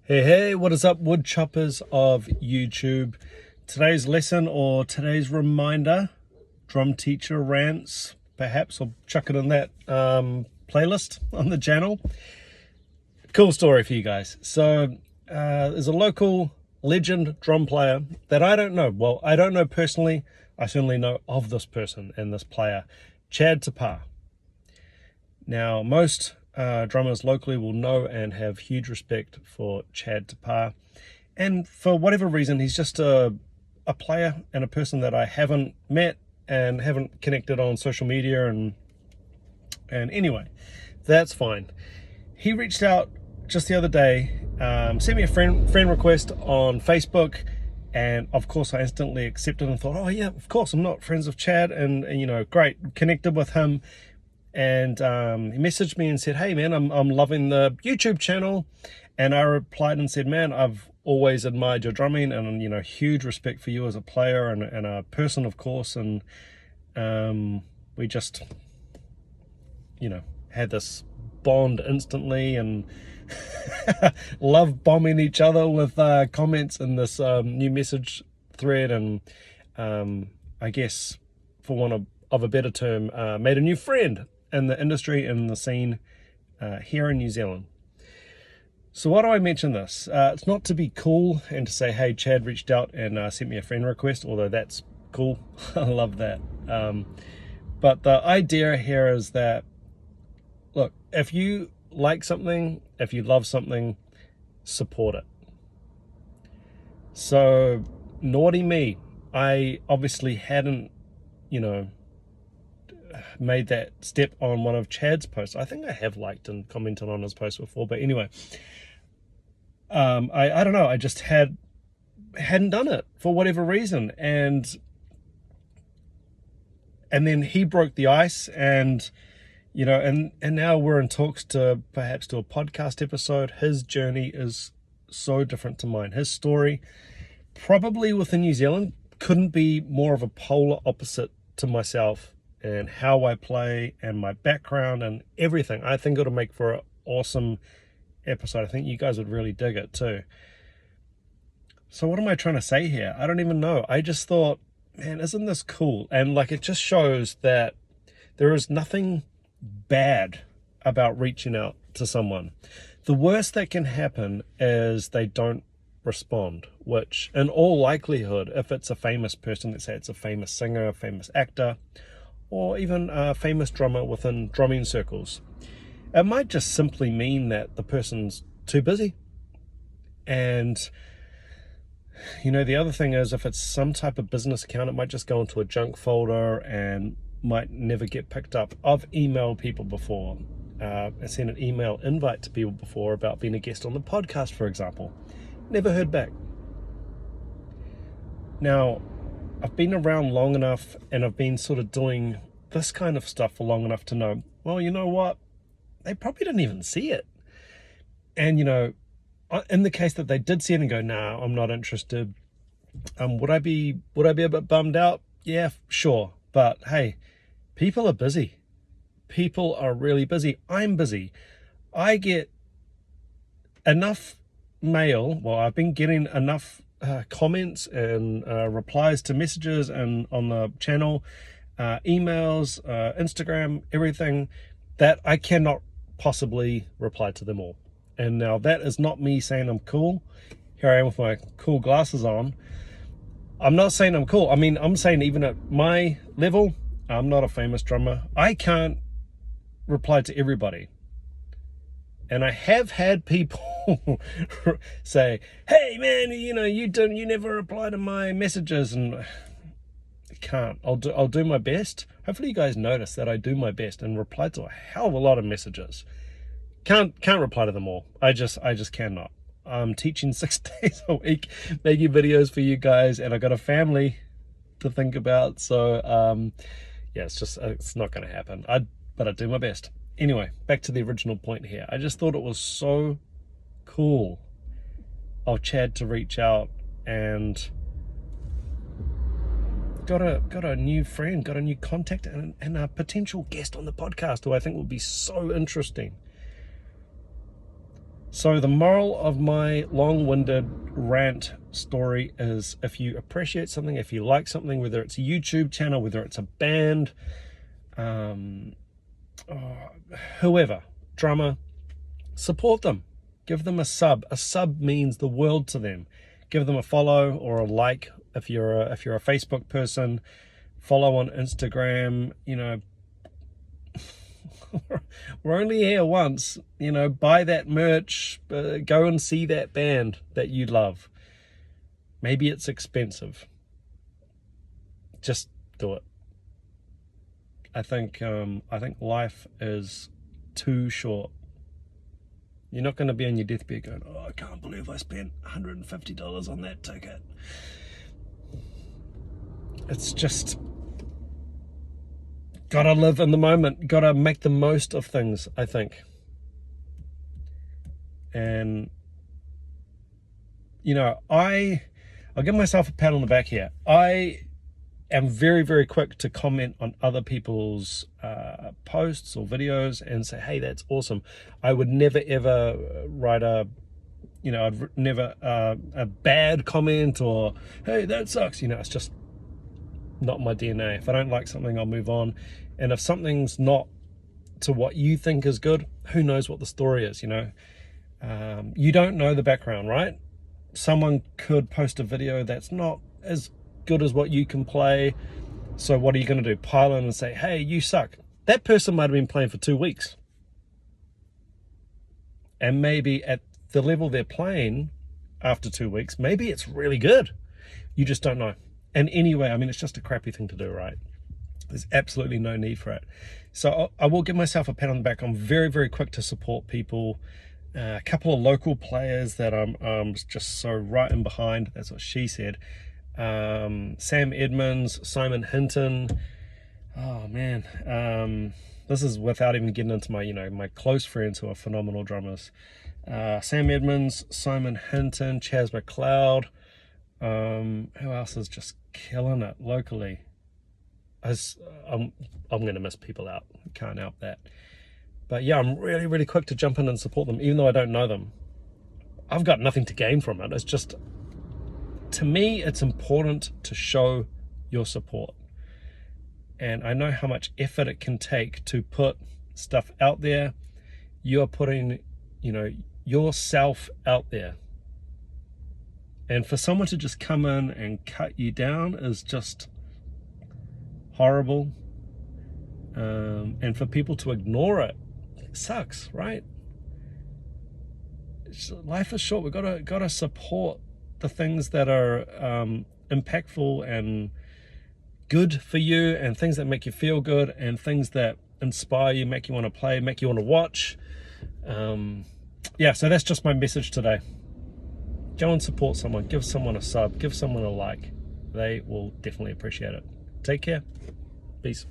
Hey, what is up, wood choppers of YouTube? Today's lesson or today's reminder, drum teacher rants, perhaps I'll chuck it in that playlist on the channel. Cool story for you guys. So there's a local legend drum player that I don't know. Well, I don't know personally. I certainly know of this person and this player, Chad Tapa. Now, most drummers locally will know and have huge respect for Chad Tapa. And for whatever reason, he's just a player and a person that I haven't met and haven't connected on social media. And anyway, that's fine. He reached out just the other day, sent me a friend request on Facebook. And of course, I instantly accepted and thought, oh yeah, of course, I'm not friends with Chad. And you know, great, connected with him. And he messaged me and said, hey man, I'm loving the YouTube channel. And I replied and said, man, I've always admired your drumming and, you know, huge respect for you as a player and a person, of course. And we just, you know, had this bond instantly and love bombing each other with comments in this new message thread. And I guess, for want of a better term, made a new friend in the industry and the scene here in New Zealand. So why do I mention this? It's not to be cool and to say, hey, Chad reached out and sent me a friend request, although that's cool. I love that. But the idea here is that, look, if you like something, if you love something, support it. So naughty me, I obviously hadn't, you know, made that step on one of Chad's posts. I think I have liked and commented on his post before, but anyway, I don't know, I just hadn't done it for whatever reason, and then he broke the ice, and you know, and now we're in talks to perhaps do a podcast episode. His journey is so different to mine. His story, probably within New Zealand, couldn't be more of a polar opposite to myself and how I play and my background and everything. I think it'll make for an awesome episode. I think you guys would really dig it too. So what am I trying to say here? I don't even know. I just thought, man, isn't this cool? And like, it just shows that there is nothing bad about reaching out to someone. The worst that can happen is they don't respond, which in all likelihood, if it's a famous person, let's say it's a famous singer, a famous actor, or even a famous drummer within drumming circles, it might just simply mean that the person's too busy. And you know, the other thing is, if it's some type of business account, it might just go into a junk folder and might never get picked up. I've emailed people before, I sent an email invite to people before about being a guest on the podcast, for example. Never heard back. Now, I've been around long enough and I've been sort of doing this kind of stuff for long enough to know, well, you know what? They probably didn't even see it. And, you know, in the case that they did see it and go, nah, I'm not interested, would I be a bit bummed out? Yeah, sure. But hey, people are busy. People are really busy. I'm busy. I get enough mail. Well, I've been getting enough comments and replies to messages and on the channel, emails, Instagram, everything, that I cannot possibly reply to them all. And now that is not me saying I'm cool. Here I am with my cool glasses on. I'm not saying I'm cool. I mean, I'm saying even at my level, I'm not a famous drummer. I can't reply to everybody. And I have had people say, hey man, you know, you never reply to my messages, and I can't. I'll do my best. Hopefully you guys notice that I do my best and reply to a hell of a lot of messages. Can't reply to them all. I just cannot. I'm teaching 6 days a week, making videos for you guys, and I got a family to think about. So yeah, it's not going to happen. But I do my best. Anyway, back to the original point here. I just thought it was so cool of Chad to reach out and got a new friend, got a new contact, and a potential guest on the podcast who I think will be so interesting. So the moral of my long-winded rant story is, if you appreciate something, if you like something, whether it's a YouTube channel, whether it's a band, whoever, drummer, support them. Give them a sub. A sub means the world to them. Give them a follow or a like if you're a Facebook person. Follow on Instagram. You know, we're only here once. You know, buy that merch. Go and see that band that you love. Maybe it's expensive. Just do it. I think life is too short. You're not going to be on your deathbed going, oh, I can't believe I spent $150 on that ticket. It's just, gotta live in the moment, gotta make the most of things, I think. And, you know, I'll give myself a pat on the back here. I am very, very quick to comment on other people's posts or videos and say, hey, that's awesome. I would never ever write a bad comment or, hey, that sucks. You know, it's just not my DNA. If I don't like something, I'll move on. And if something's not to what you think is good, who knows what the story is, you know? You don't know the background, right? Someone could post a video that's not as good as what you can play. So what are you going to do? Pile in and say, hey, you suck. That person might have been playing for 2 weeks. And maybe at the level they're playing after 2 weeks, maybe it's really good. You just don't know. And anyway, I mean, it's just a crappy thing to do, right? There's absolutely no need for it. So I will give myself a pat on the back. I'm very, very quick to support people. A couple of local players that I'm just so right in behind. That's what she said. Sam Edmonds, Simon Hinton. Oh man, this is without even getting into my, my close friends who are phenomenal drummers. Sam Edmonds, Simon Hinton, Chaz McLeod. Who else is just killing it locally? I'm gonna miss people out. Can't help that. But yeah, I'm really, really quick to jump in and support them, even though I don't know them. I've got nothing to gain from it. It's just, to me, it's important to show your support. And I know how much effort it can take to put stuff out there. You're putting, yourself out there. And for someone to just come in and cut you down is just horrible. And for people to ignore it sucks, right? Life is short. We've got to support the things that are impactful and good for you, and things that make you feel good, and things that inspire you, make you want to play, make you want to watch. Yeah, so that's just my message today. Go and support someone. Give someone a sub. Give someone a like. They will definitely appreciate it. Take care. Peace.